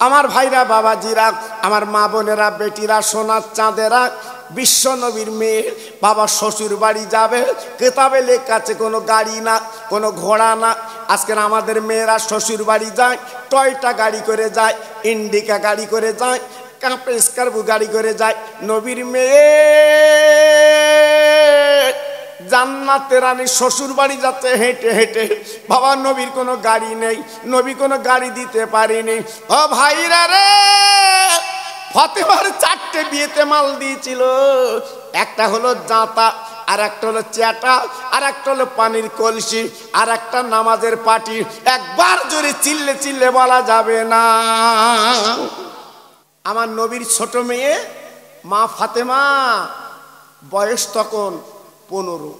আমার ভাইরা, বাবাজিরা, আমার মা বোনেরা, বেটিরা, সোনার চাঁদেরা, বিশ্ব নবীর মেয়ে বাবা শ্বশুর বাড়ি যাবে, কেতাবে লেখা আছে কোনো গাড়ি না, কোনো ঘোড়া না। আজকের আমাদের মেয়েরা শ্বশুর বাড়ি যায় টয়টা গাড়ি করে যায়, ইন্ডিকা গাড়ি করে যায়, কাঁপে স্কার্পু গাড়ি করে যায়। নবীর মেয়ে জান্নাতের রানী শ্বশুর বাড়ি যাচ্ছে হেঁটে হেঁটে। বাবা নবীর কোনো গাড়ি নেই, নবী কোনো গাড়ি দিতে পারেনি। ও ভাইরা রে, ফাতেমার 4টে বিয়েতে মাল দিয়েছিল। একটা হলো জাঁতা, আর একটা হলো চ্যাটা, আর একটা হলো পানির কলসি, আর একটা নামাজের পাটি। একবার জোরে চিল্লে চিল্লে বলা যাবে না। আমার নবীর ছোট মেয়ে মা ফাতেমা, বয়স তখন 15।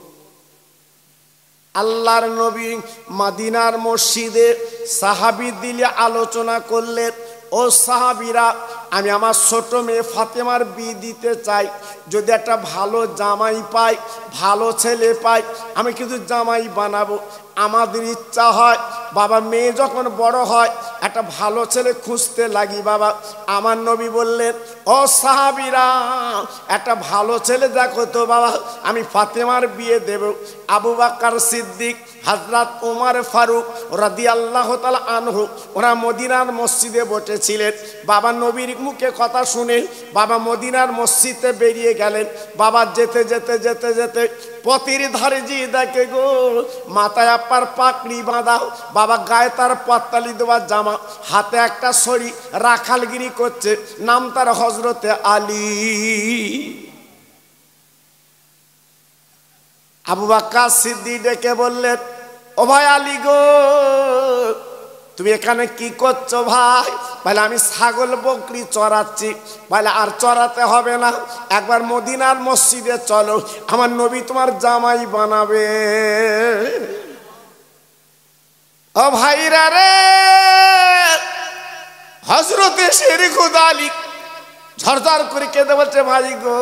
আল্লাহর নবী মদিনার মসজিদে সাহাবী দিলে আলোচনা করলেন, ও সাহাবীরা, আমি আমার ছোট মেয়ে ফাতেমার বিয়ে দিতে চাই। যদি একটা ভালো জামাই পাই, ভালো ছেলে পাই, আমি কিন্তু জামাই বানাবো। আমাদের ইচ্ছা হয় বাবা মেয়ে যখন বড় হয় একটা ভালো ছেলে খুঁজতে লাগি বাবা। আমার নবী বললেন, ও সাহাবীরা, একটা ভালো ছেলে দেখো তো বাবা, আমি ফাতেমার বিয়ে দেব। আবু বকর সিদ্দিক, হযরত ওমর ফারুক রাদিয়াল্লাহু তাআলা আনহু, ওরা মদিনার মসজিদে বসেছিলেন। বাবা নবীর মুখে কথা শুনে বাবা মদিনার মসজিদে বেরিয়ে গেলেন। বাবা যেতে যেতে যেতে যেতে পথের ধারে যে দেখে গো, মাথায় আপার পাকড়ি বাঁধা, বাবা গায়ে তার পতালি দেওয়া জামা, হাতে একটা ছড়ি, রাখালগিরি করছে, নাম তার হযরতে আলী। আবু বকর সিদ্দিক ডেকে বললেন, ও ভাই আলী গো, তুমি এখানে কি করছো ভাই? বলে, আমি ছাগল বকরি চড়াচ্ছি। বলে, আর চড়াতে হবে না, একবার মদিনার মসজিদে চলো, আমার নবী তোমার জামাই বানাবে। ও ভাইরা রে, হযরতে শের খুদা আলী ঝরঝর করে কেঁদে বলছে, ভাই গো,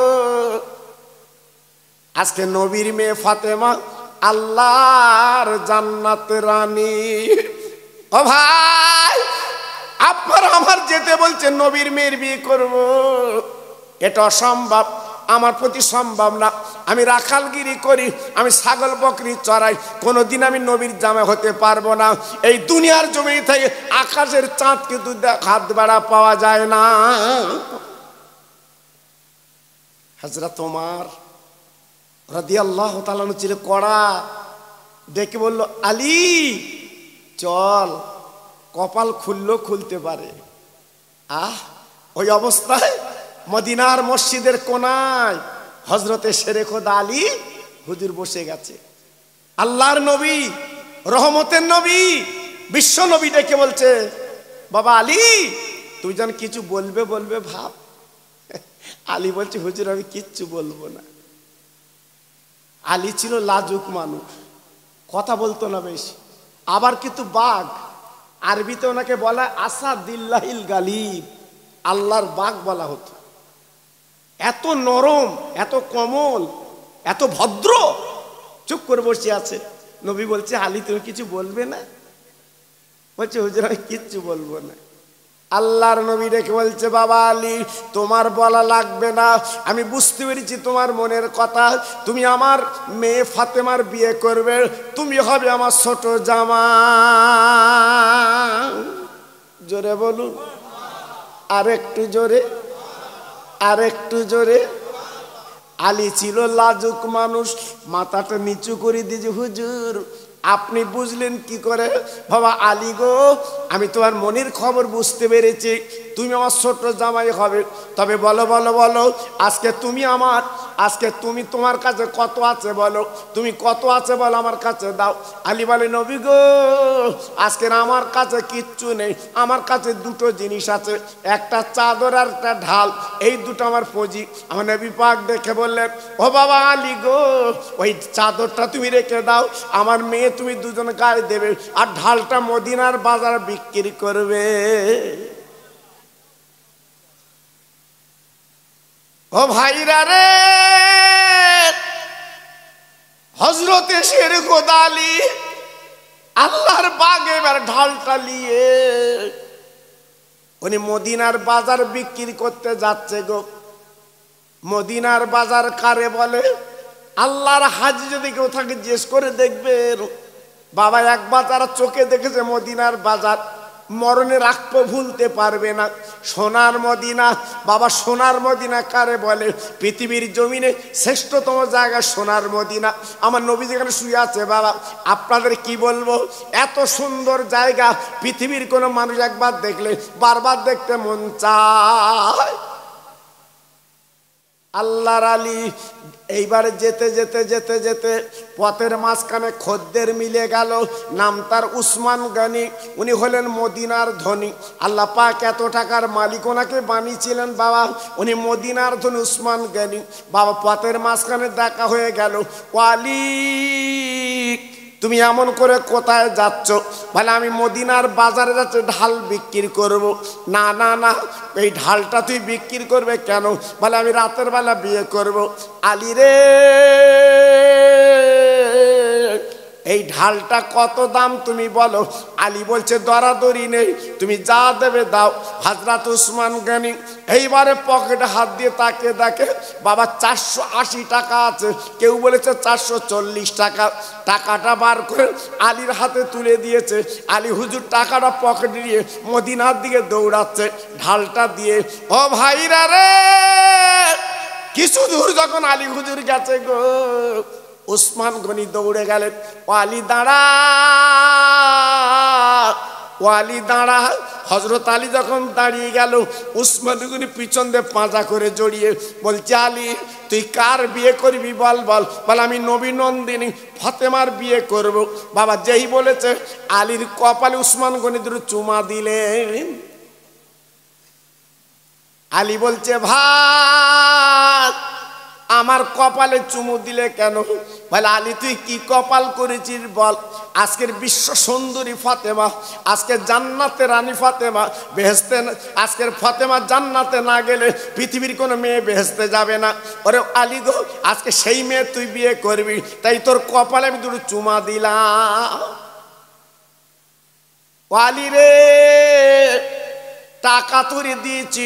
আজকে নবীর মেয়ে ফাতেমা আল্লাহর জান্নাতের রানী। ও ভাই, আপনারা আমার যেতে বলছেন নবীর মেয়ের বিয়ে করব, এটা অসম্ভব, আমার প্রতি সম্ভব না। আমি রাখালগিরি করি, আমি ছাগল বকরি চড়াই, কোনোদিন আমি নবীর জামাই হতে পারবো না। এই দুনিয়ার জমি থেকে আকাশের চাঁদ কিন্তু হাত বাড়া পাওয়া যায় না। হযরত ওমর রাদিয়াল্লাহু তাআলা ছিল কড়া, ডেকে বলল, আলী চল, কপাল খুললো খুলতে পারে। ওই অবস্থায় মদিনার মসজিদের কোনায় হযরতে শেরে খোদা আলী হুজুর বসে গেছে। আল্লাহর নবী, রহমতের নবী, বিশ্ব নবী ডেকে বলছে, বাবা আলী, তুই যেন কিছু বলবে বলবে ভাব। আলী বলছে, হুজুর আমি কিচ্ছু বলবো না। আলী ছিল লাজুক মানুষ, কথা বলতো না বেশি, আবার কিন্তু বাঘ। আরবিতে ওনাকে বলা আসাদিল্লাহিল গালিব, আল্লাহর বাঘ বলা হতো। এত নরম, এত কোমল, এত ভদ্র, চুপ করে বসে আছে। নবী বলছে, আলী তুমি কিছু বলবে না? বলছে, হুজুর আমি কিচ্ছু বলবো না। আল্লাহর নবী রেখে বলছে, বাবা আলী তোমার বলা লাগবে না, আমি বুঝতে পেরেছি তোমার মনের কথা। তুমি আমার মেয়ে ফাতেমার বিয়ে করবে, তুমি হবে আমার ছোট জামাই। জোরে বলুন, আর একটু জোরে, আর একটু জোরে। আলী ছিল লাজুক মানুষ, মাথাটা নিচু করে দিয়েছে, হুজুর আপনি বুঝলেন কি করে? বাবা আলী গো, আমি তোমার মনের খবর বুঝতে পেরেছি, তুমি আমার ছোট জামাই হবে। তবে বলো বলো বলো, আজকে তুমি আমার, আজকে তুমি তোমার কাছে কত আছে বলো, তুমি কত আছে বলো আমার কাছে দাও। আলী বলে, নবী গো, আজকের আমার কাছে কিচ্ছু নেই, আমার কাছে দুটো জিনিস আছে, একটা চাদর আর একটা ঢাল, এই দুটো আমার পুঁজি। আমার নবী পাক দেখে বললেন, ও বাবা আলী গো, ওই চাদরটা তুমি রেখে দাও, আমার মেয়ে তুমি দুজন গায়ে দেবে, আর ঢালটা মদিনার বাজার বিক্রি করবে। ও ভাইরা রে, হযরতে শের খোদা আলী আল্লাহর বাগে এবার ঢালটা নিয়ে উনি মদিনার বাজার বিক্রি করতে যাচ্ছে গো। মদিনার বাজার কারে বলে? আল্লাহর হাজি যদি কেউ থাকে জিজ্ঞেস করে দেখবেন। বাবা একবার তারা চোখে দেখেছে মদিনার বাজার, মরণে রাখবো ভুলতে পারবে না। সোনার মদিনা, বাবা সোনার মদিনা কারে বলে? পৃথিবীর জমিনে শ্রেষ্ঠতম জায়গা সোনার মদিনা। আমার নবী যেখানে শুয়ে আছে বাবা, আপনাদের কি বলবো, এত সুন্দর জায়গা পৃথিবীর কোনো মানুষ একবার দেখলে বারবার দেখতে মন চায়। আল্লাহর আলী এইবারে যেতে যেতে যেতে যেতে পথের মাঝখানে খদ্দের মিলে গেল, নাম তার উসমান গনি। উনি হলেন মদিনার ধনী। আল্লাহ পাক এত টাকার মালিক ওনাকে বানিয়েছিলেন বাবা, উনি মদিনার ধনী উসমান গনি। বাবা পথের মাঝখানে দেখা হয়ে গেল। ওয়ালি তুমি এমন করে কোথায় যাচ্ছ? বলে আমি মদিনার বাজারে যাচ্ছি ঢাল বিক্রি করব। না না না, এই ঢালটা তুই বিক্রি করবে কেন? বলে আমি রাতের বেলা বিয়ে করব। আলী রে, এই ঢালটা কত দাম তুমি বলো? আলী বলছে দরাদরি নেই, তুমি যা দেবে দাও। হযরত উসমান গনি এইবারে পকেটে হাত দিয়ে তাকে দেখে বাবা 480 টাকা আছে, কেউ বলেছে 440 টাকা। টাকাটা বার করে আলীর হাতে তুলে দিয়েছে। আলী হুজুর টাকাটা পকেটে নিয়ে মদিনার দিকে দৌড়াচ্ছে ঢালটা দিয়ে। ও ভাইরা রে, কিছু দূর যখন আলী হুজুর গেছে গো, উসমান গনি দৌড়ে গেলেন। ওয়ালি দাঁড়া, ওয়ালি দাঁড়া। হযরত আলী যখন দাঁড়িয়ে গেল, উসমান গনি পিছন দিয়ে পাঁজা করে জড়িয়ে বলছে, আলী তুই কার বিয়ে করবি বল বল। বল আমি নবী নন্দিনী ফাতেমার বিয়ে করব। বাবা যেই বলেছে আলীর কপালে উসমান গনি দুটো চুমা দিলেন। আলী বলছে, ভাই আমার কপালে চুমু দিলে কেন? বলে আলী তুই কি কপাল করেছিস বল? আজকের বিশ্ব সুন্দরী ফাতেমা, আজকে জান্নাতে রানী ফাতেমা বেহেশতে, আজকের ফাতেমা জান্নাতে না গেলে পৃথিবীর কোনো মেয়ে বেহেশতে যাবে না। ওরে আলী গো, আজকে সেই মেয়ে তুই বিয়ে করবি, তাই তোর কপালে আমি দুটো চুমা দিলাম। আলী রে, টাকা তোরে দিয়েছি,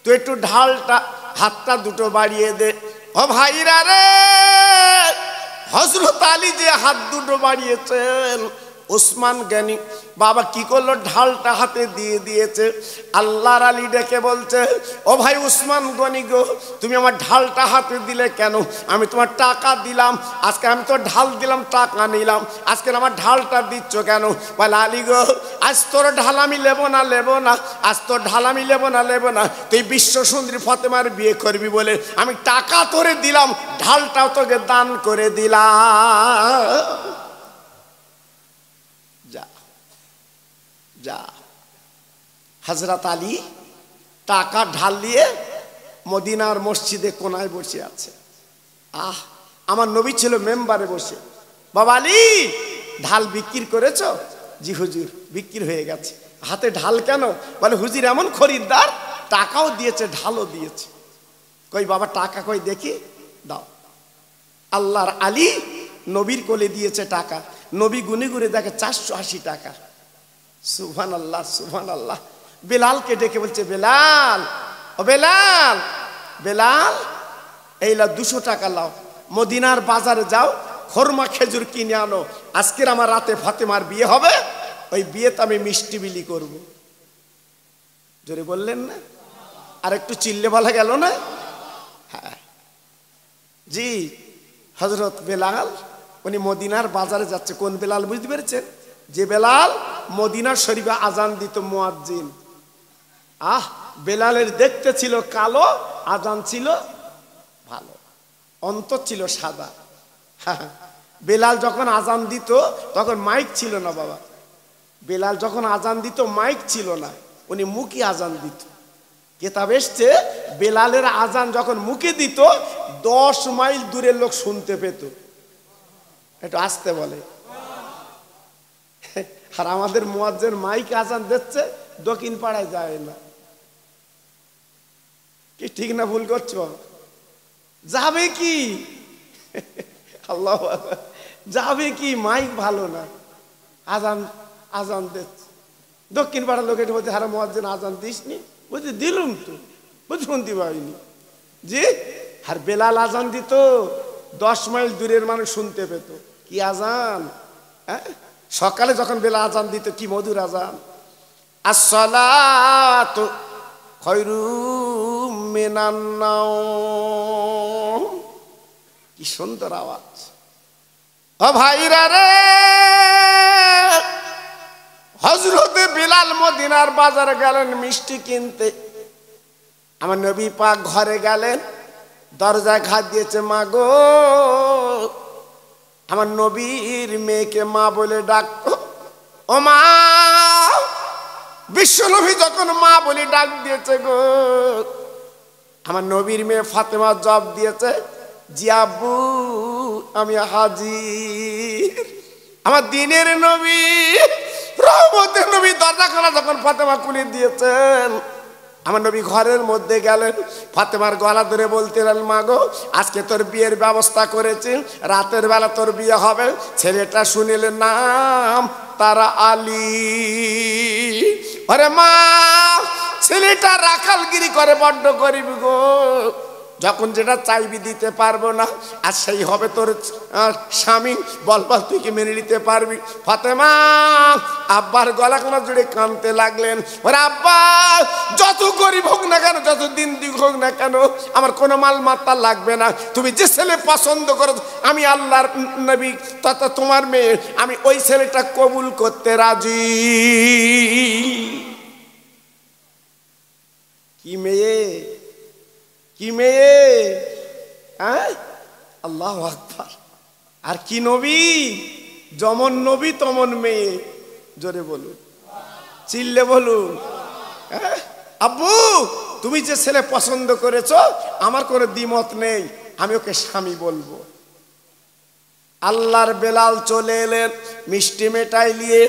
তুই একটু ঢালটা হাতটা দুটো বাড়িয়ে দে। ও ভাইরা রে, হযরত আলী যে হাত দুটো বাড়িয়েছেন, উসমান গনি বাবা কি করলো, ঢালটা হাতে দিয়ে দিয়েছে। আল্লাহর আলী ডেকে বলছে, ও ভাই উসমান গনি গো, তুমি আমার ঢালটা হাতে দিলে কেন? আমি তোমার টাকা দিলাম, আজকে আমি তো ঢাল দিলাম, টাকা নিলাম, আজকে আমার ঢালটা দিচ্ছ কেন? বলে আলী গো, আজ তোর ঢাল আমি নেবো না, নেবো না, আজ তোর ঢাল আমি নেবো না, নেবো না। তুই বিশ্ব সুন্দরী ফাতেমার বিয়ে করবি বলে আমি টাকা তোরে দিলাম, ঢালটাও তোকে দান করে দিলাম। যা। হযরত আলী টাকা ঢাল দিয়ে মদিনার মসজিদে কোনায় বসে আছে। আহ, আমার নবী ছিল মেম্বারে বসে। বাবা আলী ঢাল বিক্রি করেছো? জি হুজুর বিক্রি হয়ে গেছে। হাতে ঢাল কেন? বলে হুজুর এমন খরিদ্দার, টাকাও দিয়েছে ঢালও দিয়েছে। কই বাবা টাকা কই দেখি, দাও। আল্লাহর আলী নবীর কোলে দিয়েছে টাকা। নবী গুনে গুনে দেখে 480 টাকা। সুবহানাল্লাহ, সুবহানাল্লাহ। বেলালকে ডেকে বলছে, বেলাল, ও বেলাল, বেলাল এই লাও 200 টাকা লাও, মদিনার বাজারে যাও, খরমা খেজুর কিনে আনো, আজকের আমার রাতে ফাতেমার বিয়ে হবে, ওই বিয়েতে আমি মিষ্টি বিলি করব। জোরে বললেন না? আর একটু চিল্লে বলা গেল না? হ্যাঁ জি, হযরত বেলাল উনি মদিনার বাজারে যাচ্ছে। কোন বেলাল বুঝতে পেরেছেন? যে বেলাল মদিনার শরীফে আজান দিত মুয়াজ্জিন। আহ, বেলালের দেখতে ছিল কালো, আজান ছিল ভালো, অন্তর ছিল সাদা। বেলাল যখন আজান দিত তখন মাইক ছিল না বাবা। বেলাল যখন আজান দিত মাইক ছিল না, উনি মুখে আজান দিত। কিতাব এসছে বেলালের আজান যখন মুখে দিত 10 মাইল দূরের লোক শুনতে পেত। একটু আসতে বলে। আর আমাদের মুয়াজ্জিন মাইক আজান দিচ্ছে, দক্ষিণ পাড়ায় যায় না। কি ঠিক না ভুল করছো? যাবে কি? আল্লাহু আকবার, যাবে কি? মাইক ভালো না, আজান আজান দিচ্ছে। দক্ষিণ পাড়ার লোকের মধ্যে হারা মুয়াজ্জিন আজান দিসনি? বলছি দিলুম তো। বলছি শুনতে পাইনি যে। আর বেলাল আজান দিত, 10 মাইল দূরের মানুষ শুনতে পেত। কি আজান! হ্যাঁ, সকালে যখন বেলাল আজান দিত কি মধুর আজান। আসসালাতু খায়রুম মিনান নাওম। কি সুন্দর আওয়াজ! ও ভাইরা রে, হযরতে বিলাল মদিনার বাজারে গেলেন মিষ্টি কিনতে। আমার নবী পাক ঘরে গেলেন, দরজায় ঘা দিয়েছে, মা গো। আমার নবীর মেয়েকে মা বলে ডাকতো। ও মা! বিশ্ব নবী যখন মা বলে ডাক দিয়েছে গো, আমার নবীর মেয়ে ফাতেমা জবাব দিয়েছে, জি আব্বু, আমি হাজির। আমার দিনের নবী, রহমতের নবী দরজাখানা যখন ফাতেমা খুলে দিয়েছেন, আমার নবী ঘরের মধ্যে গেলেন, ফাতেমার গলা ধরে বলতেন, মা গো, আজকে তোর বিয়ের ব্যবস্থা করেছি, রাতের বেলা তোর বিয়ে হবে। ছেলেটা শুনিলেন নাম তারা আলী। আরে মা, ছেলেটা রাখালগিরি করে, বড্ড গরিব গো, যখন যেটা চাইবি দিতে পারবো না, আর সেই হবে তোর স্বামী। বল বল, তুই কি মেনে নিতে পারবি? ফাতেমা আব্বার গলাখানা জুড়ে কাঁদতে লাগলেন। ওরে আব্বা, যত গরিব হোক না কেন, যত দিন দিক হোক না কেন, আমার কোনো মাল মাত্রা লাগবে না। তুমি যে ছেলে পছন্দ করো, আমি আল্লাহর নবী তথা তোমার মেয়ে, আমি ওই ছেলেটা কবুল করতে রাজি। কি মেয়ে, কি মেয়ে! হ্যাঁ, আল্লাহু আকবার! আর কি নবী! যেমন নবী তেমন মেয়ে। জোরে বলুন, চিল্লে বলুন। হ্যাঁ, আব্বু, তুমি যে ছেলে পছন্দ করেছো, আমার কোনো দ্বিমত নেই, আমি ওকে স্বামী বলবো। আল্লাহর বেলাল চলে এলেন মিষ্টি মেটাই নিয়ে।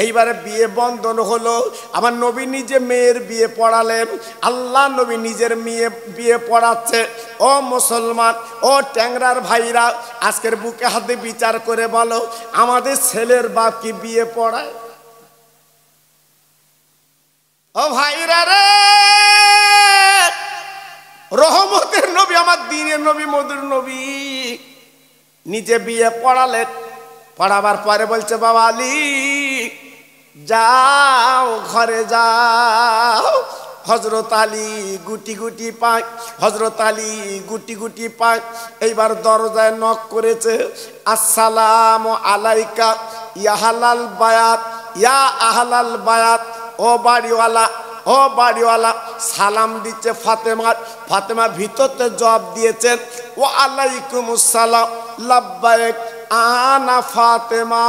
এইবারে বিয়ে বন্ধন হলো। আমার নবী নিজে মেয়ের বিয়ে পড়ালেন। আল্লাহ নবী নিজের মেয়ে বিয়ে পড়াচ্ছে। ও মুসলমান, ও ট্যাংরার ভাইরা, আজকের বুকে হাতে বিচার করে বলো, আমাদের ছেলের বাপ কি বিয়ে পড়ায়? ও ভাইরা রে, রহমতের নবী, আমার দ্বীনের নবী, মধুর নবী নিজে বিয়ে পড়ালেন। পড়াবার পরে বলছে, বাবা আলী, যাও ঘরে যাও। হযরত আলী গুটি গুটি পায়, হযরত আলী গুটি গুটি পায়। এইবার দরজায় নক করেছে, আসসালামু আলাইকা ইয়া আহলাল বায়াত, ইয়া আহলাল বায়াত। ও বাড়িওয়ালা, ও বাড়িওয়ালা, সালাম দিচ্ছে ফাতেমার। ফাতেমা ভিতরতে জবাব দিয়েছেন, ওয়া আলাইকুমুস সালাম, লাব্বাইক আনা ফাতেমা,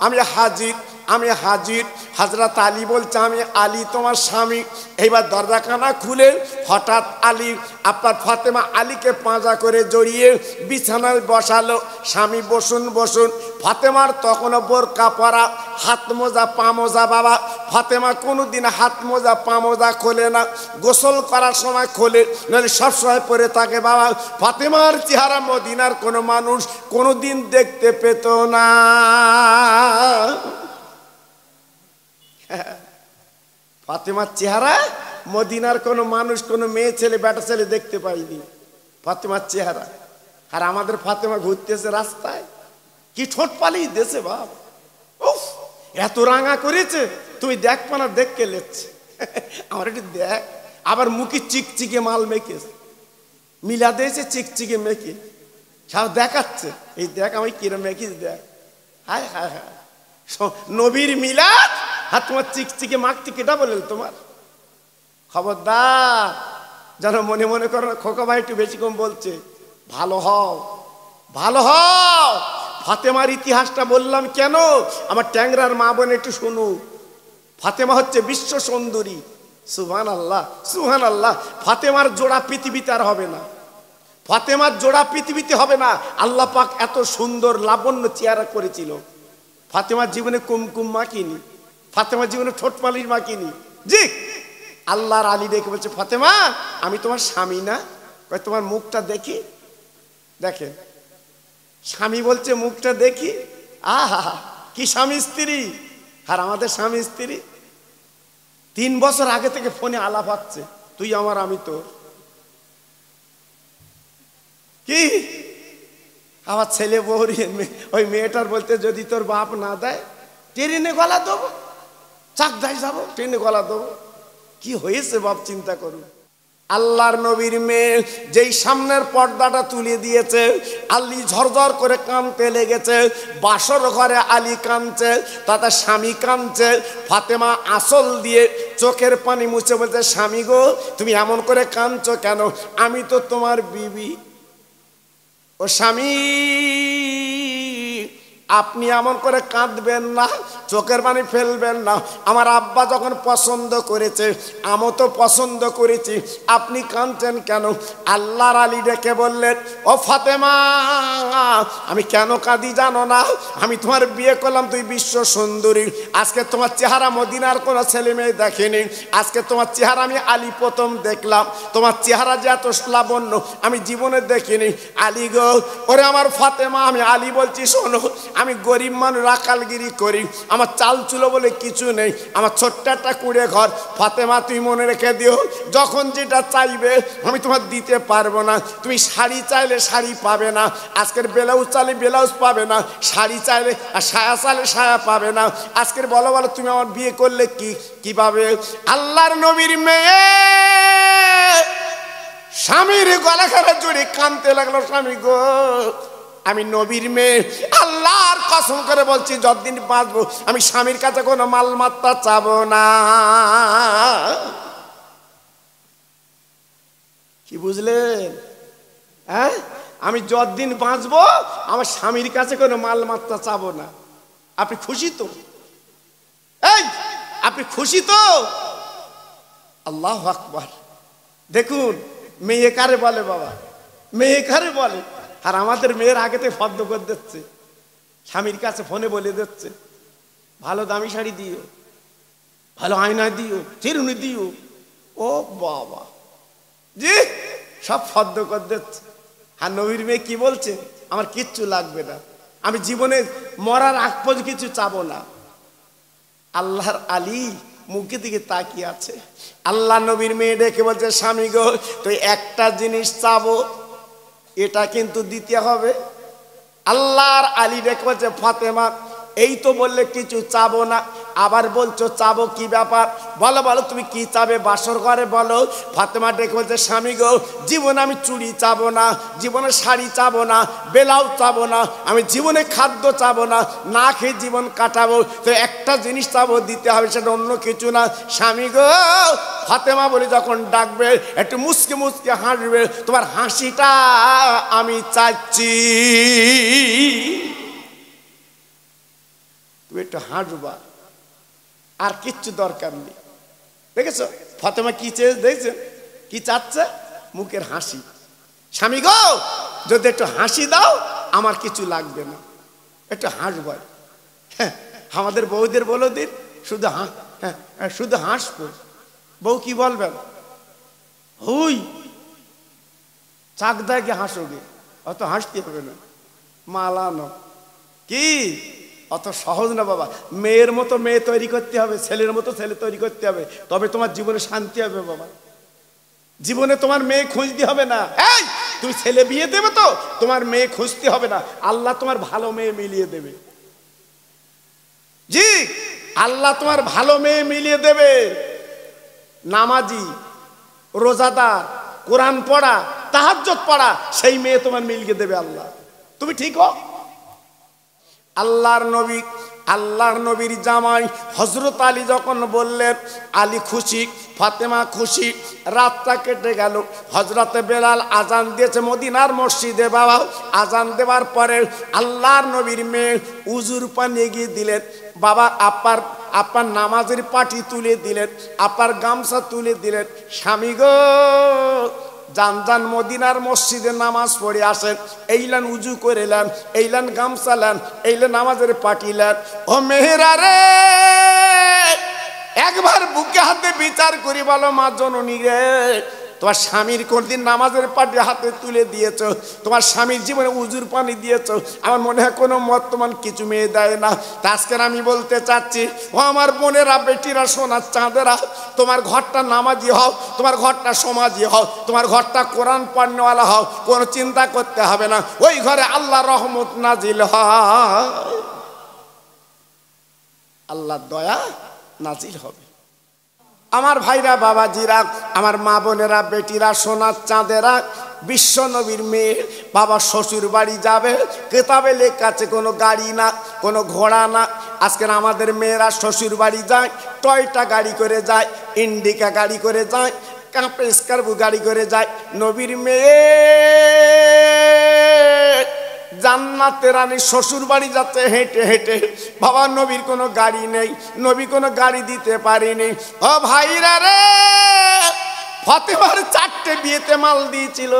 আমি হাজির, আমি হাজির। হযরত আলী বলছে, আমি আলী তোমার স্বামী। এইবার দরজাখানা খুলে হঠাৎ আলী, আপনার ফাতেমা আলীকে পাঁজা করে জড়িয়ে বিছানায় বসালো। স্বামী বসুন বসুন। ফাতেমার তখনও বোরকা পরা, হাত মোজা পা মোজা। বাবা, ফাতেমা কোনোদিন হাত মোজা পা মোজা খোলে না, গোসল করার সময় খোলে, নাহলে সবসময় পরে থাকে। বাবা, ফাতেমার চেহারা মদিনার কোনো মানুষ কোনোদিন দেখতে পেত না। ফাতেমার চেহারা মদিনার কোনো মানুষ, কোনো মেয়ে ছেলে বেটা ছেলে দেখতে পাইনি ফাতেমার চেহারা। আর আমাদের ফাতেমা ঘুরতেছে রাস্তায়, কি ঠোঁট পালিয়ে দেশে বাপ! উফ, এত রাঙা করেছে, তুমি দেখ পানা দেখকে লেচ্ছে। আমার একটু দেখ। আবার মুখে চিকচিকে মাল মেখেছে, মিলা দিয়েছে চিকচিকে মেখে, সব দেখাচ্ছে, এই দেখ আমি কিরম মেখিস, দেখ। হায় হায় হায়, নবীর মিলাদ আর তোমার চিকচিকে মাখতে কেটা বলে তোমার? খবরদার যেন মনে মনে করো খোকা ভাই একটু বেশি কম বলছে। ভালো হও, ভালো হও। ফাতেমার ইতিহাসটা বললাম কেন, আমার ট্যাংরার মা বোন একটু শুনুক। ফাতেমা হচ্ছে বিশ্ব সুন্দরী। সুবহানাল্লাহ, সুবহানাল্লাহ। ফাতেমার জোড়া পৃথিবীতে আর হবে না, ফাতেমার জোড়া পৃথিবীতে হবে না। আল্লাহ পাক এত সুন্দর লাবণ্য চেহারা করেছিল। ফাতেমার জীবনে কুমকুম মাখিনি, ফাতেমার জীবনে ঠোঁট পালিশ মাখিনি। জি, আল্লাহর আলী দেখে বলছে, ফাতেমা আমি তোমার স্বামী না? কয় তোমার মুখটা দেখি। দেখে স্বামী বলছে, মুখটা দেখি। আহা, কি স্বামী স্ত্রী! আর আমাদের স্বামী স্ত্রী 3 বছর আগে থেকে ফোনে আলাপ হচ্ছে, তুই আমার আমি তোর। কি আমার ছেলে বউরি ওই মেয়েটার বলতে, যদি তোর বাপ না দেয় ট্রেনে গলা দেবো, চাকদায় যাবো, ট্রেনে গলা দেবো। কি হয়েছে বাপ, চিন্তা করুন। আল্লাহর নবীর মেয়ে যেই সামনের পর্দাটা তুলে দিয়েছে, আলী ঝরঝর করে কাঁদতে লেগেছে। বাসর ঘরে আলী কাঁদছে, তাতে স্বামী কাঁদছে। ফাতেমা আঁচল দিয়ে চোখের পানি মুছে বলছে, স্বামী গো তুমি এমন করে কাঁদছো কেন? আমি তো তোমার বিবি। ও স্বামী, আপনি এমন করে কাঁদবেন না, চোখের পানি ফেলবেন না। আমার আব্বা যখন পছন্দ করেছে, আমিও তো পছন্দ করেছি, আপনি কাঁদছেন কেন? আল্লাহর আলী ডেকে বললেন, ও ফাতেমা, আমি কেন কাঁদি জানো না? আমি তোমার বিয়ে করলাম, তুই বিশ্ব সুন্দরী। আজকে তোমার চেহারা মদিনার কোনো ছেলে মেয়ে দেখেনি। আজকে তোমার চেহারা আমি আলী প্রথম দেখলাম। তোমার চেহারা যে এত লাবণ্য আমি জীবনে দেখিনি। আলী গো, ওরে আমার ফাতেমা, আমি আলী বলছি, শোনো, আমি গরিব মানুষ, রাখালগিরি করি, আমার চাল চুলো বলে কিছু নেই, আমার ছোট্ট একটা কুড়ে ঘর। ফাতেমা তুই মনে রেখে দিও, যখন যেটা চাইবে আমি তোমার দিতে পারবো না। তুমি শাড়ি চাইলে শাড়ি পাবে না, আজকের ব্লাউজ চাইলে ব্লাউজ পাবে না, শাড়ি চাইলে আর সায়া চাইলে সায়া পাবে না। আজকের বলো বলো, তুমি আমার বিয়ে করলে কি পাবে? আল্লাহর নবীর মেয়ে স্বামীর গলা খারাপ জড়িয়ে কাঁদতে লাগলো, স্বামী গো আমি নবীর মেয়ে, আল্লাহর কসম করে বলছি যতদিন বাঁচবো আমি স্বামীর কাছে কোনো মালমাত্রা চাবো না। কি বুঝলেন? হ্যাঁ, আমি যতদিন বাঁচবো আমার স্বামীর কাছে কোনো মালমাত্রা চাবো না। আপনি খুশি তো? এই আপনি খুশি তো? আল্লাহু আকবার। দেখুন মেয়ে কারে বলে বাবা, মেয়ে কারে বলে। আর আমাদের মেয়ের আগে থেকে ফদ্দ করে দিচ্ছে, স্বামীর কাছে ফোনে বলে দিচ্ছে, ভালো দামি শাড়ি দিও, ভালো আয়না দিও, চিরুনি দিও। ও বাবা, জি সব ফদ্দ করে দিচ্ছে। আর নবীর মেয়ে কি বলছে? আমার কিচ্ছু লাগবে না, আমি জীবনে মরার আগ পর্যন্ত কিছু চাবো না। আল্লাহর আলী মুখের দিকে তাকিয়ে আছে। আল্লাহ নবীর মেয়ে ডেকে বলছে, স্বামী গো তুই একটা জিনিস চাবো, এটা কিন্তু দিতে হবে। আল্লাহর আলী ডেকে বলছে, ফাতেমা এই তো বললে কিছু চাবো না, আবার বলছো চাবো, কি ব্যাপার? বলো বলো তুমি কি চাবে বাসর ঘরে বলো। ফাতেমা ডেকে বলছে, স্বামী গো জীবনে আমি চুড়ি চাবো না, জীবনে শাড়ি চাবো না, ব্লাউজ চাবো না, আমি জীবনে খাদ্য চাবো না, না খেয়ে জীবন কাটাবো। তো একটা জিনিস চাবো, দিতে হবে, সেটা অন্য কিছু না। স্বামী গো, ফাতেমা বলে যখন ডাকবে একটু মুচকে মুচকে হাসবে, তোমার হাসিটা আমি চাচ্ছি, তুমি একটু হাসবা, আর কিচ্ছু দরকার নেই। দেখেছো ফাতেমা কি চেয়ে, দেখছেন কি চাচ্ছে? মুখের হাসি। স্বামী গো যদি একটু হাসি দাও আমার কিছু লাগবে না, একটু হাসবা। হ্যাঁ, আমাদের বউদের বলো দিন, শুধু শুধু হাসবো। বউ কি বলবেন? হুই চাক দেয় কি হাসোগে, অত হাসতে হবে না, মালানো। কি অত সহজ না বাবা। মেয়ের মতো মেয়ে তৈরি করতে হবে, ছেলের মতো ছেলে তৈরি করতে হবে, তবে তোমার জীবনে শান্তি হবে বাবা। জীবনে তোমার মেয়ে খুঁজতে হবে না। এই তুমি ছেলে বিয়ে দেবে তো তোমার মেয়ে খুঁজতে হবে না, আল্লাহ তোমার ভালো মেয়ে মিলিয়ে দেবে। জি, আল্লাহ তোমার ভালো মেয়ে মিলিয়ে দেবে। নামাজি, রোজাদার, কোরআন পড়া, তাহাজ্জুদ পড়া, সেই মেয়ে তোমার মিলিয়ে দেবে আল্লাহ। তুমি ঠিক হও। আল্লাহর নবীর জামাই হযরত আলী যখন বললেন, আলী খুশি, ফাতেমা খুশি। রাতটা কেটে গেল। হযরতে বেলাল আজান দিয়েছে মদিনার মসজিদে বাবা। আজান দেওয়ার পরে আল্লাহর নবীর মেয়ে উজুর পানি এগিয়ে দিলেন। বাবা আপনার নামাজের পাটি তুলে দিলেন, আপনার গামছা তুলে দিলেন। স্বামী গো যান যান মদিনার মসজিদে নামাজ পড়ে আসেন। এইলেন উজু করে নেন, এইলেন গামছা নেন, এইলেন নামাজের পাটি নেন। ও মেহেরা রে, একবার বুকে হাতে বিচার করি বলো মা জননী রে, তোমার স্বামীর কোনদিন নামাজের পাটি হাতে তুলে দিয়েছো? তোমার স্বামীর জীবনে উজুর পানি দিয়েছো? আমার মনে হয় কোনো বর্তমান কিছু মেয়ে দেয় না। তা আজকে আমি বলতে চাচ্ছি, ও আমার বোনেরা, বেটিরা, সোনার চাঁদেরা, তোমার ঘরটা নামাজি হও, তোমার ঘরটা সমাজি হও, তোমার ঘরটা কোরআন পড়নেওয়ালা হও, কোনো চিন্তা করতে হবে না, ওই ঘরে আল্লাহ রহমত নাজিল হয়, আল্লাহর দয়া নাজিল হবে। আমার ভাইরা, বাবাজিরা, আমার মা বোনেরা, বেটিরা, সোনার চাঁদেরা, বিশ্ব নবীর মেয়ে বাবা শ্বশুর বাড়ি যাবে, কেতাবে লেখা আছে কোনো গাড়ি না, কোনো ঘোড়া না। আজকের আমাদের মেয়েরা শ্বশুর বাড়ি যায়, টয়টা গাড়ি করে যায়, ইন্ডিকা গাড়ি করে যায়, কাপে স্কার্পু গাড়ি করে যায়। নবীর মেয়ে জান্নাতের রানী শ্বশুর বাড়ি যাচ্ছে হেঁটে হেঁটে। বাবা নবীর কোনো গাড়ি নেই, নবী কোনো গাড়ি দিতে পারেনি। ও ভাইরা রে, ফাতেমার 4টে বিয়েতে মাল দিয়েছিল।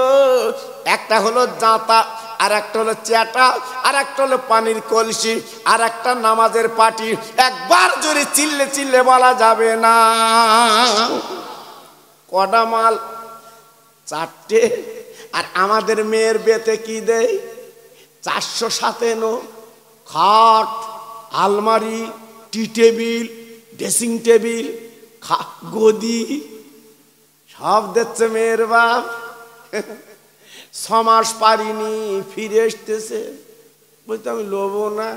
একটা হলো জাঁতা, আর একটা হলো চ্যাটা, আর একটা হলো পানির কলসি, আর একটা নামাজের পাটি। একবার জোরে চিল্লে চিল্লে বলা যাবে না। কটা মাল? 4টে। আর আমাদের মেয়ের বিয়েতে কি দেয়? 457 খাট, আলমারি, টি টেবিল, ড্রেসিং টেবিল, গদি সব দিচ্ছে মেয়ের বাপ। 6 মাস পারিনি, ফিরে আসতেছে, বলতে আমি লোবো না।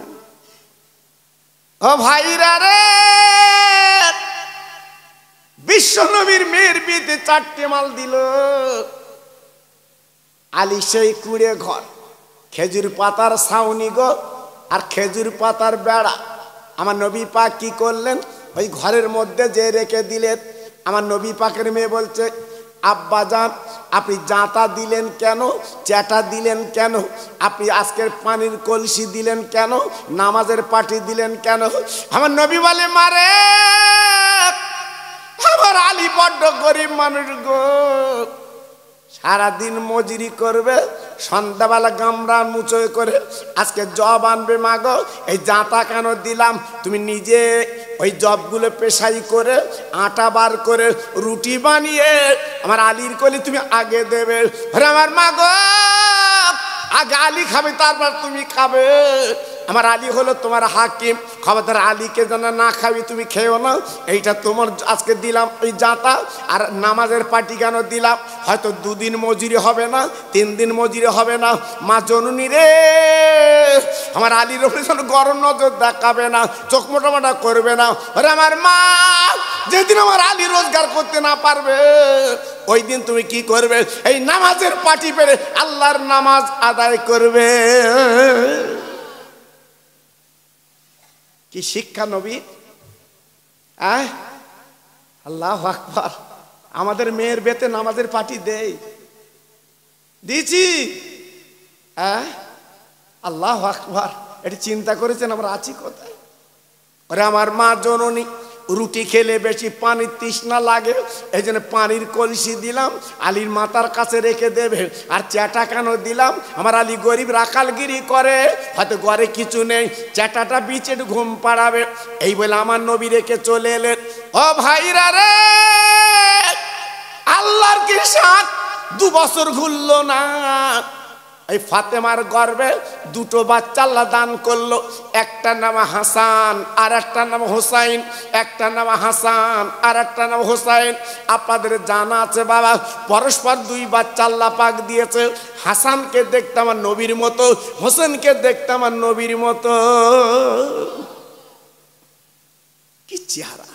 ও ভাইরা রে, বিশ্ব নবীর মেয়ের বিয়েতে 4টে মাল দিল। আলী সেই কুড়ে ঘর, খেজুর পাতার ছাউনি গো, আর খেজুর পাতার বেড়া। আমার নবী পাক কি করলেন? ওই ঘরের মধ্যে যে রেখে দিলেন। আমার নবী পাকের মেয়ে বলছে, আব্বা জান, আপনি জাঁতা দিলেন কেন? চ্যাটা দিলেন কেন? আপনি আজকের পানির কলসি দিলেন কেন? নামাজের পাটি দিলেন কেন? আমার নবী বলে, মারে আমার আলী বড্ড গরিব মানুষ গো, সারাদিন মজুরি করবে, সন্ধ্যাবেলা গামরা মুচোয় করে আজকে জব আনবে। মাগো, এই জাঁতা কেন দিলাম? তুমি নিজে ওই জবগুলো পেশাই করে আটা বার করে রুটি বানিয়ে আমার আলীর কলি তুমি আগে দেবে। আমার মাগো, আগে আলী খাবে, তারপর তুমি খাবে। আমার আলী হলো তোমার হাকিম, খবরদার আলীকে যেন না খাবি, তুমি খেও না। এইটা তোমার আজকে দিলাম ওই জাঁতা। আর নামাজের পাটি কেন দিলাম? হয়তো 2 দিন মজুরি হবে না, 3 দিন মজুরি হবে না। মা জননী রে, আমার আলীর ওপরে যেন গরম নজর দেখাবে না, চোখ মোটা মোটা করবে না। আরে আমার মা, যেদিন আমার আলী রোজগার করতে না পারবে, ওই দিন তুমি কি করবে? এই নামাজের পাটি পেরে আল্লাহর নামাজ আদায় করবে। কি শিক্ষা নবী! আল্লাহু আকবার। আমাদের মেয়ের বিয়েতে নামাজের পাটি দেই, দিয়েছি। আল্লাহু আকবার। এটি চিন্তা করেছেন আমরা আছি কোথায়? আরে আমার মা জননী, রুটি খেলে বেশি পানির তৃষ্ণা লাগে, এই জন্য পানির কলসি দিলাম, আলীর মাথার কাছে রেখে দেবে। আর চ্যাটা কেন দিলাম? আমার আলী গরিব, রাখালগিরি করে, হয়তো ঘরে কিছু নেই, চ্যাটাটা বিচে ঘুম পাড়াবে। এই বলে আমার নবী রেখে চলে এলেন। ও ভাইরা রে, আল্লাহর কি সাথ 2 বছর ঘুরলো না। এই ফাতেমার গর্ভে 2টো বাচ্চা আল্লাহ দান করলো। একটা নাম হাসান, আর একটা নাম হোসাইন। একটা নাম হাসান, আর একটা নাম হোসাইন। আপনাদের জানা আছে বাবা, পরস্পর 2 বাচ্চা আল্লাহ পাক দিয়েছে। হাসানকে দেখতে আমার নবীর মতো, হোসেনকে দেখতে আমার নবীর মতো। কি চেহারা,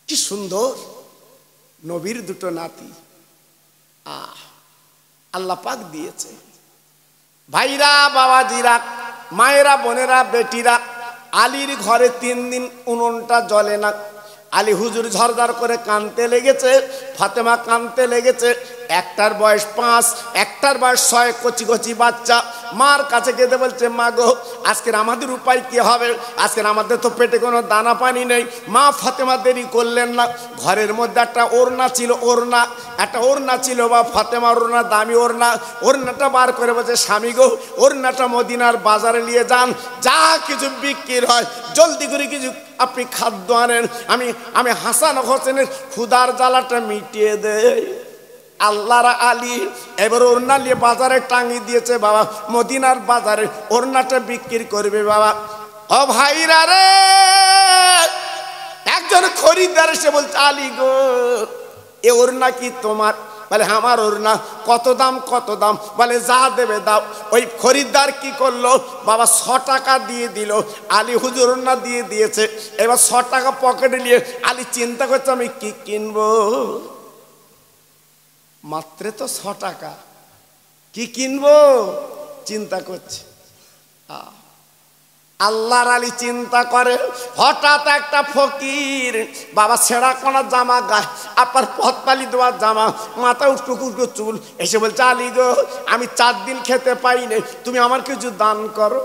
কি সুন্দর নবীর 2টো নাতি আল্লাহ পাক দিয়েছে। ভাইরা, বাবাজিরা, মায়েরা, বোনেরা, বেটিরা, আলীর ঘরে 3 দিন উনুনটা জ্বলে না। আলী হুজুর ঝরঝর করে কাঁদতে লেগেছে, ফাতেমা কাঁদতে লেগেছে। একটার বয়স 5, একটার বয়স 6, কচি কচি বাচ্চা। মার কাছে গেতে বলছে, মা গো, আজকের আমাদের উপায় কি হবে? আজকের আমাদের তো পেটে কোনো দানা পানি নেই। মা ফাতেমা দেরি করলেন না। ঘরের মধ্যে একটা ওড়না ছিল, একটা ওড়না ছিল বা ফাতেমার ওড়না, দামি ওড়না। ওড়নাটা বার করে বলছে, স্বামী গো, ওড়নাটা মদিনার বাজারে নিয়ে যান, যা কিছু বিক্রি হয় জলদি করে কিছু আপনি খাদ্য আনেন, আমি হাসান হোসেনের ক্ষুধার জ্বালাটা মিটিয়ে দেই। আল্লাহর আলী এবার ওড়না নিয়ে বাজারে টাঙিয়ে দিয়েছে বাবা, মদিনার বাজারে ওড়নাটা বিক্রি করবে বাবা। ও ভাইরা রে, একজন খরিদ্দার এসে বলছে, আলী গো, এ ওড়না কি তোমার? বলে আমার ওড়না। কত দাম? কত দাম? বলে যা দেবে দাও। ওই খরিদ্দার কি করলো বাবা, 100 টাকা দিয়ে দিল। আলী হুজুর ওড়না দিয়ে দিয়েছে। এবার 100 টাকা পকেটে নিয়ে আলী চিন্তা করছে আমি কি কিনবো, মাত্র তো 100 টাকা, কি কিনবো চিন্তা করছে। আল্লাহর আলী চিন্তা করে, হঠাৎ একটা ফকির বাবা ছেঁড়া কোনা জামা গায়ে, আপনার পথপালি দেওয়া জামা, মাথা উটকো কুটকো চুল, এসে বলছে, আলী গো, আমি 4 দিন খেতে পাইনি, তুমি আমার কিছু দান করো।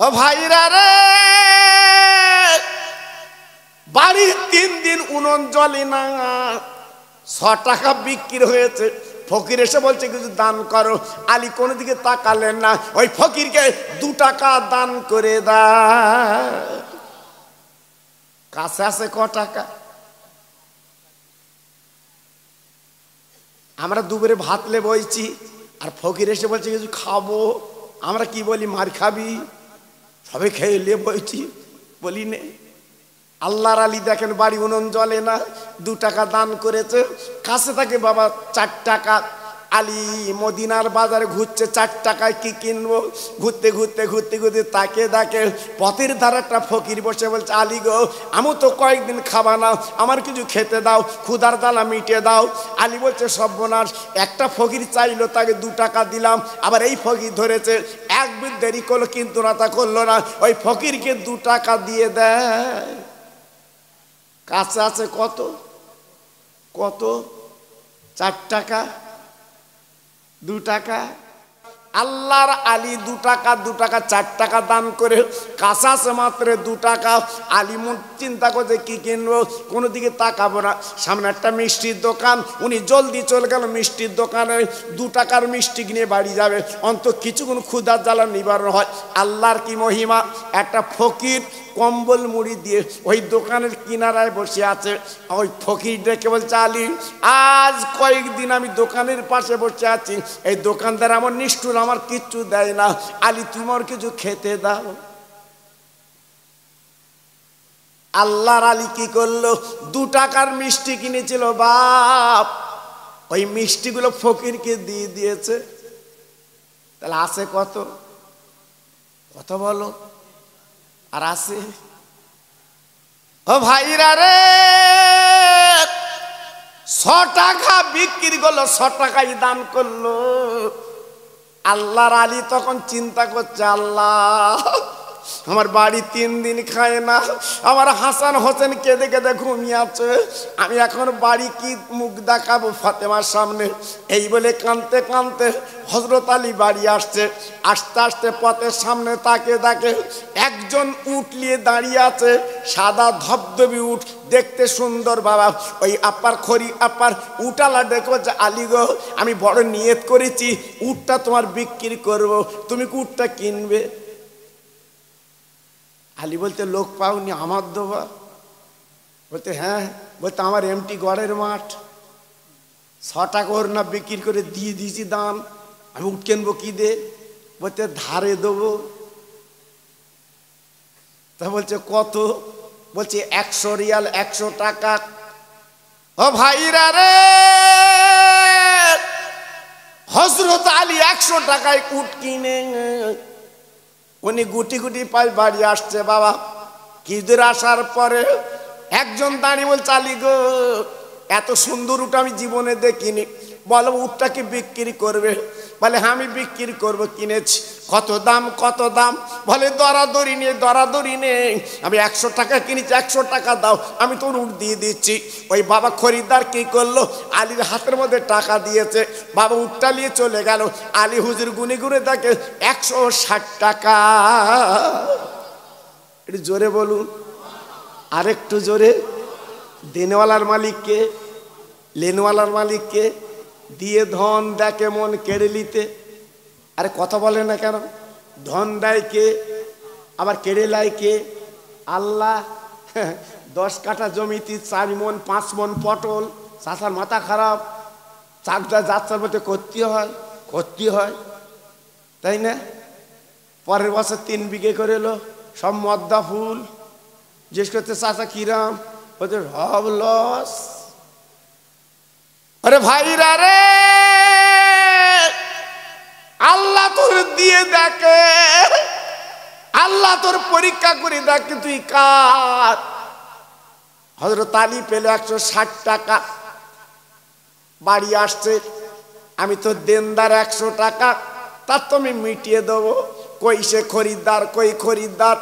ও ভাইরা রে, বাড়ির 3 দিন উনুন জ্বলে না, 100 টাকা বিক্রি হয়েছে। ফকির এসে বলছে কিছু দান করো। আলী কোনো দিকে তাকালেন না, ওই ফকিরকে 2 টাকা দান করে দাও। কাছে আছে ক টাকা? আমরা দুপুরে ভাত লে বইছি, আর ফকির এসে বলছে কিছু খাবো। আমরা কি বলি, মার খাবি? সবে খেয়ে লে বইছি, বলি নে। আল্লাহর আলী দেখেন বাড়ি উনুন জ্বলে না, 2 টাকা দান করেছে। কাছে থাকে বাবা 4 টাকা। আলী মদিনার বাজারে ঘুরছে, 4 টাকায় কি কিনবো। ঘুরতে ঘুরতে ঘুরতে ঘুরতে তাকে দেখে পথের ধারে একটা ফকির বসে বলছে, আলী গো, আমি তো কয়েকদিন খাবা না, আমার কিছু খেতে দাও, ক্ষুধার জ্বালা মিটিয়ে দাও। আলী বলছে সর্বনাশ, একটা ফকির চাইলো, তাকে 2 টাকা দিলাম, আবার এই ফকির ধরেছে। একবার দেরি করলো কিন্তু রাতা করলো না, ওই ফকিরকে 2 টাকা দিয়ে দেয়। কাছে আছে কত? কত? 4 টাকা, 2 টাকা। আল্লাহর আলী 2 টাকা 2 টাকা 4 টাকা দান করে কাছে আছে মাত্র 2 টাকা। আলী চিন্তা করছে কি কিনবো, কোনো দিকে তাকাবো না। সামনে একটা মিষ্টির দোকান, উনি জলদি চলে গেল মিষ্টির দোকানে। 2 টাকার মিষ্টি কিনে বাড়ি যাবে, অন্তত কিছুক্ষণ ক্ষুধার জ্বালা নিবারণ হয়। আল্লাহর কি মহিমা, একটা ফকির কম্বল মুড়ি দিয়ে ওই দোকানের কিনারায় বসে আছে। ওই ফকির ডেকে বলছে, আলী, আজ কয়েকদিন আমি দোকানের পাশে বসে আছি, এই দোকানদার আমার নিষ্ঠুর, আমার কিচ্ছু দেয় না। আলী, তোমার কিছু খেতে দাও। আল্লাহর আলী কি করলো, 2 টাকার মিষ্টি কিনেছিল বাপ, ওই মিষ্টিগুলো ফকিরকে দিয়ে দিয়েছে। তাহলে আছে কত? কত বলো? আর আছে? ও ভাইরা রে, 100 টাকা বিক্রি করলো, 100 টাকাই দান করলো। আল্লাহর আলী তখন চিন্তা করছে, আল্লাহ, আমার বাড়ি 3 দিন খায় না, আমার হাসান হোসেন কেঁদে কেঁদে ঘুমিয়ে আছে, আমি এখন বাড়ি কি মুখ দেখাবো ফাতেমার সামনে? এই বলে কাঁদতে কাঁদতে হযরত আলী বাড়ি আসছে। আস্তে আস্তে পথের সামনে তাকে দেখে একজন উট নিয়ে দাঁড়িয়ে আছে, সাদা ধবধবি উট, দেখতে সুন্দর বাবা। ওই আপার খড়ি আপার উটালা দেখো যে, আলী গো, আমি বড় নিয়ত করেছি উটটা তোমার বিক্রি করব, তুমি কি উটটা কিনবে? আলী বলতে, লোক পাওনি আমার দেবা? বলতে হ্যাঁ। বলতে আমার এমটি গড়ের মাঠ, 100 টাকা ওর না বিক্রি করে দিয়ে দিয়েছি দাম, আমি উঠ কিনবো কি দে? বলতে ধারে দেবো। তা বলছে কত? বলছে 100 রিয়াল, 100 টাকা। ও ভাইরা রে, হযরত আলী 100 টাকায় উট কিনে উনি গুটি গুটি পায়ে বাড়ি আসছে বাবা। কি দূর আসার পরে একজন দাঁড়িয়ে বলছে, আলী গো, এত সুন্দর উট আমি জীবনে দেখিনি, বলো উটটাকে বিক্রি করবে? বলে হ্যাঁ আমি বিক্রি করবো, কিনেছি। কত দাম? কত দাম? বলে দরাদরি নেই, দরাদরি নেই, আমি 100 টাকা কিনেছি, 100 টাকা দাও, আমি তোর উট দিয়ে দিচ্ছি। ওই বাবা খরিদ্দার কি করলো, আলীর হাতের মধ্যে টাকা দিয়েছে, বাবা উটটা নিয়ে চলে গেল। আলী হুজুর গুনে গুনে দেখে 160 টাকা। একটু জোরে বলুন, আরেকটু জোরে। দেনওয়ালার মালিককে, লেনওয়ালার মালিককে দিয়ে ধন দেখে মন কেড়ে নিতে। আরে কথা বলে না কেন? ধন দেয় কে, আবার কেড়ে লাই কে? আল্লাহ। 10 কাঠা জমিতে 4 মণ 5 মণ পটল, চাচার মাথা খারাপ, চাকদা যাত্রার মধ্যে করতে হয় তাই না? পরের বছর 3 বিঘে করে এলো, সব মদ্দা ফুল। জিজ্ঞেস করতে চাচা কিরাম, ওদের সব লস। আরে ভাইরা রে, আল্লাহ তোর দিয়ে দেখে, আল্লাহ তোর পরীক্ষা করে দেখে তুই কার। হযরত আলী পেল 160 টাকা, বাড়ি আসছে। আমি তো দেনদার 100 টাকা, তার তো আমি মিটিয়ে দেবো। কই সে খরিদ্দার, কই খরিদ্দার।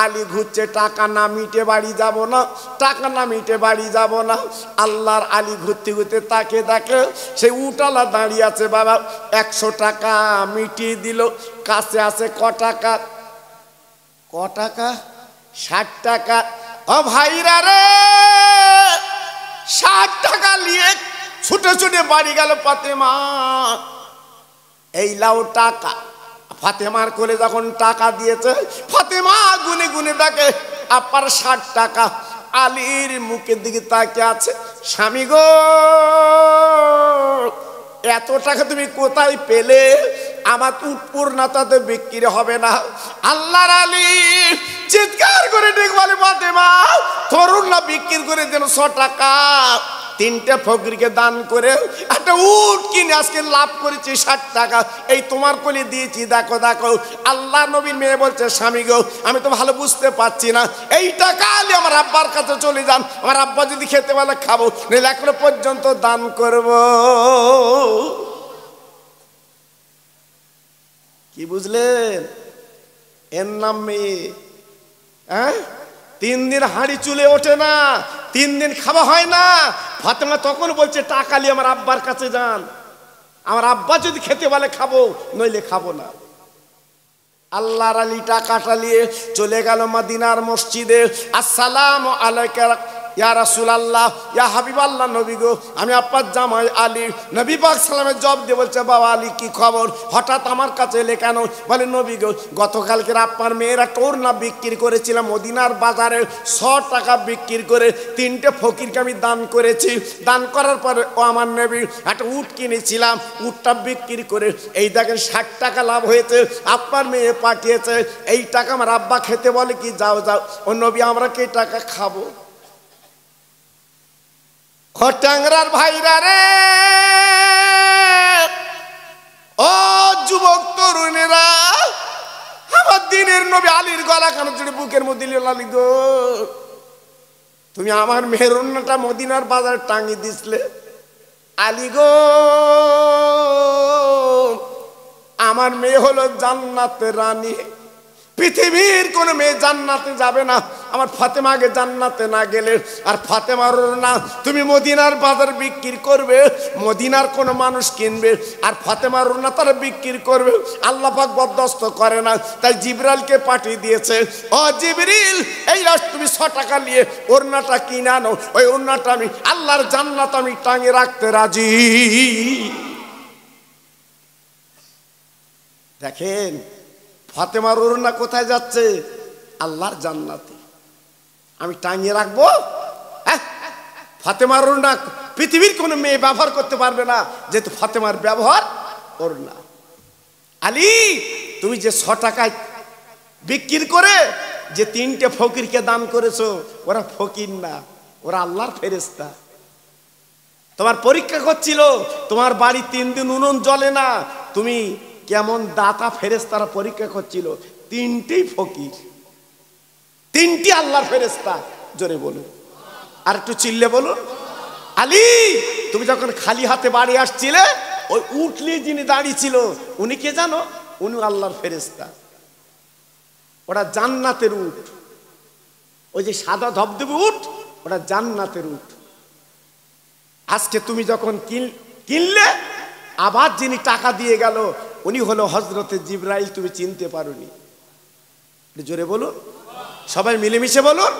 আলী ঘুরছে, টাকা না মিটে বাড়ি যাব না, টাকা না মিটে বাড়ি যাব না। আল্লাহর আলী ঘুরতে ঘুরতে তাকে দেখে সে উটালা দাঁড়িয়ে আছে। বাবা 100 টাকা মিটিয়ে দিল। কাছে আছে ক টাকা? 60 টাকা। ও ভাইরা রে, 60 টাকা নিয়ে ছুটে ছুটে বাড়ি গেল ফাতেমা। এই লাও টাকা। ফাতেমার কোলে যখন টাকা দিয়েছে, ফাতেমা গুনে গুনে দেখে আপনার 60 টাকা। আলীর মুখের দিকে তাকিয়ে আছে, স্বামী গো এত টাকা তুমি কোথায় পেলে? আমার পূর্ণতাতে বিক্রি হবে না। আল্লাহর আলী চিৎকার করে ডেকে বলে, ফাতেমা তরুণ না বিক্রি করে দেন 100 টাকা। 3টে ফকিরকে দান করে একটা উট কিনে আজকে লাভ করেছি 60 টাকা। এই তোমার কোলে দিয়েছি, দেখো দেখো। আল্লাহ নবীর মেয়ে বলছে, স্বামী গো আমি তো ভালো বুঝতে পারছি না, এই টাকা আলী আমার আব্বার কাছে চলে যান, আমার আব্বা যদি খেতে বলে খাবো, নইলে এখনো পর্যন্ত দান করব। কি বুঝলেন? এর নাম মেয়ে। 3 দিন হাঁড়ি চুলে ওঠে না, 3 দিন খাওয়া হয় না। ফাতেমা তখন বলছে, টাকা নিয়ে আমার আব্বার কাছে যান, আমার আব্বা যদি খেতে বলে খাবো, নইলে খাবো না। আল্লাহর আলী টাকাটা নিয়ে চলে গেল মদিনার মসজিদে। আসসালামু আলাইকা ইয়া রাসূলুল্লাহ, ইয়া হাবিবাল্লাহ, নবী গো আমি আপনার জামাই আলী। নবী পাক সালামের জবাব দিয়ে বলছে, বাবা আলী কি খবর, হঠাৎ আমার কাছে এলে কেন? বলে, নবী গো গতকালকের আপনার মেয়েরা টোরনা বিক্রি করেছিলাম মদিনার বাজারে, 100 টাকা বিক্রি করে 3টে ফকিরকে আমি দান করেছি। দান করার পরে ও আমার নবী একটা উট কিনেছিলাম, উটটা বিক্রি করে এই দেখেন 60 টাকা লাভ হয়েছে। আপনার মেয়ে পাঠিয়েছে, এই টাকা আমার আব্বা খেতে বলে কি, যাও যাও। ও নবী আমরা কি টাকা খাবো? টাংরার ভাইরা রে, ও যুবক তরুণেরা, আমার দিনের নবী আলীর গলা কানে জুড়ে বুকের মধ্যে আলী গো তুমি আমার মেহরুনটা মদিনার বাজারে টাঙিয়ে দিছিলে। আলী গো আমার মেয়ে হলো জান্নাতের রানী, পৃথিবীর কোন মেয়ে জান্নাতে যাবে না আমার ফাতেমা আগে জান্নাতে না গেলে। আর ফাতেমার না তুমি মদিনার বাজার বিক্রি করবে, মদিনার কোন মানুষ কিনবে, আর ফাতেমার না তারা বিক্রি করবে। আল্লাহ পাক বরদাস্ত করে না, তাই জিবরাইলকে পাঠিয়ে দিয়েছে, ও জিবরিল এই তুমি 100 টাকা নিয়ে ওড়নাটা কিনে আনো, ওই ওড়নাটা আমি আল্লাহর জান্নাত আমি টাঙিয়ে রাখতে রাজি। দেখেন ফাতেমার ওড়না কোথায় যাচ্ছে? আল্লাহর জান্নাতে আমি টাঙিয়ে রাখবো। ফাতেমার ওড়না পৃথিবীর কোনো মেয়ে ব্যবহার করতে পারবে না, যেহেতু ফাতেমার ব্যবহার ওড়না। আলী তুমি যে 100 টাকায় বিক্রি করে যে 3টে ফকিরকে দান করেছো, ওরা ফকির না, ওরা আল্লাহর ফেরেশতা। তোমার পরীক্ষা করছিল, তোমার বাড়ি 3 দিন উনুন জ্বলে না, তুমি কেমন দাতা ফেরেশতারা পরীক্ষা করছিল। 3টেই ফকির, 3টি আল্লাহর ফেরেশতা। জোরে বলুন, আর একটু চিল্লে বলুন। আলী তুমি যখন খালি হাতে বাড়ি আসছিলে, ওই উঠলি যিনি দাঁড়িয়ে ছিল উনি কে জানো? উনি আল্লাহর ফেরেশতা। ওটা জান্নাতের উট, ওই যে সাদা ধবধবে উট, ওটা জান্নাতের উট। আজকে তুমি যখন কিনলে, আবার যিনি টাকা দিয়ে গেল উনি হলো হযরতে জিবরাইল, তুমি চিনতে পারোনি। জোরে বলুন, সবাই মিলেমিশে বলুন।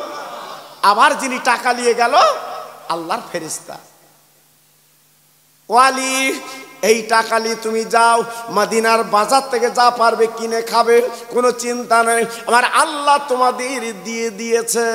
আবার যিনি টাকা নিয়ে গেল আল্লাহর ফেরেশতা। ও আলী এই টাকা নিয়ে তুমি যাও মদিনার বাজার থেকে যা পারবে কিনে খাবে, কোনো চিন্তা নেই, আমার আল্লাহ তোমাদের দিয়ে দিয়েছে।